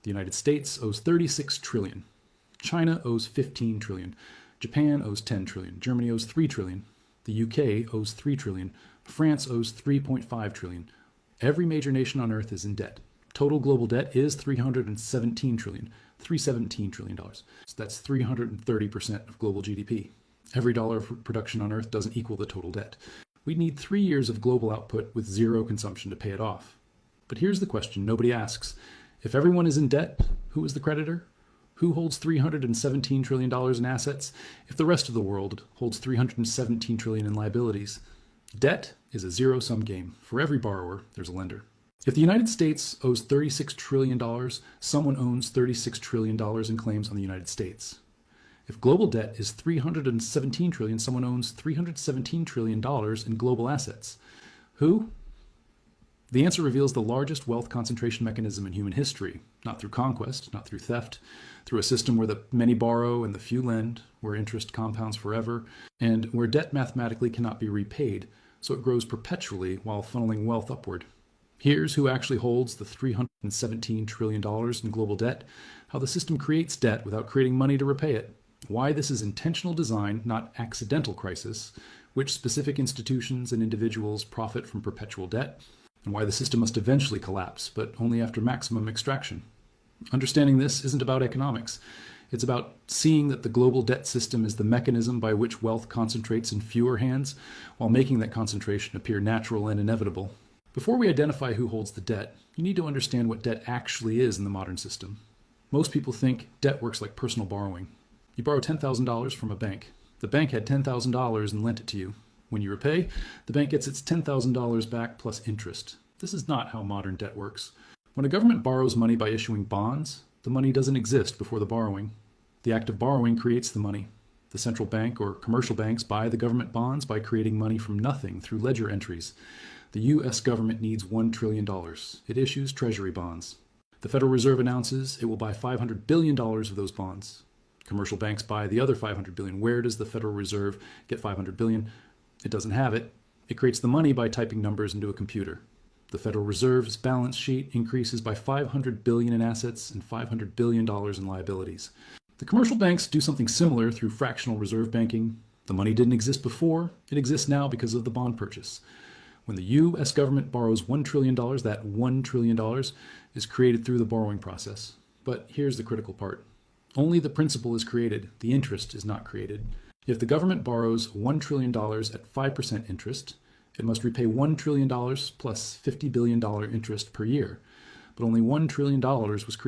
The United States owes 36 trillion. China owes 15 trillion. Japan owes 10 trillion. Germany owes 3 trillion. The UK owes 3 trillion. France owes 3.5 trillion. Every major nation on earth is in debt. Total global debt is 317 trillion. $317 trillion. So that's 330% of global GDP. Every dollar of production on earth doesn't equal the total debt. We'd need 3 years of global output with zero consumption to pay it off. But here's the question nobody asks. If everyone is in debt, who is the creditor? Who holds $317 trillion in assets if the rest of the world holds $317 trillion in liabilities? Debt is a zero-sum game. For every borrower, there's a lender. If the United States owes $36 trillion, someone owns $36 trillion in claims on the United States. If global debt is $317 trillion, someone owns $317 trillion in global assets. Who? The answer reveals the largest wealth concentration mechanism in human history, not through conquest, not through theft, through a system where the many borrow and the few lend, where interest compounds forever, and where debt mathematically cannot be repaid, so it grows perpetually while funneling wealth upward. Here's who actually holds the $317 trillion in global debt, how the system creates debt without creating money to repay it, why this is intentional design, not accidental crisis, which specific institutions and individuals profit from perpetual debt, and why the system must eventually collapse, but only after maximum extraction. Understanding this isn't about economics. It's about seeing that the global debt system is the mechanism by which wealth concentrates in fewer hands, while making that concentration appear natural and inevitable. Before we identify who holds the debt, you need to understand what debt actually is in the modern system. Most people think debt works like personal borrowing. You borrow $10,000 from a bank. The bank had $10,000 and lent it to you. When you repay, the bank gets its $10,000 back plus interest. This is not how modern debt works. When a government borrows money by issuing bonds, the money doesn't exist before the borrowing. The act of borrowing creates the money. The central bank or commercial banks buy the government bonds by creating money from nothing through ledger entries. The U.S. government needs $1 trillion. It issues treasury bonds. The Federal Reserve announces it will buy $500 billion of those bonds. Commercial banks buy the other $500 billion. Where does the Federal Reserve get $500 billion? It doesn't have it. It creates the money by typing numbers into a computer. The Federal Reserve's balance sheet increases by $500 billion in assets and $500 billion in liabilities. The commercial banks do something similar through fractional reserve banking. The money didn't exist before. It exists now because of the bond purchase. When the U.S. government borrows $1 trillion, that $1 trillion is created through the borrowing process. But here's the critical part. Only the principal is created. The interest is not created. If the government borrows $1 trillion at 5% interest, it must repay $1 trillion plus $50 billion interest per year. But only $1 trillion was created.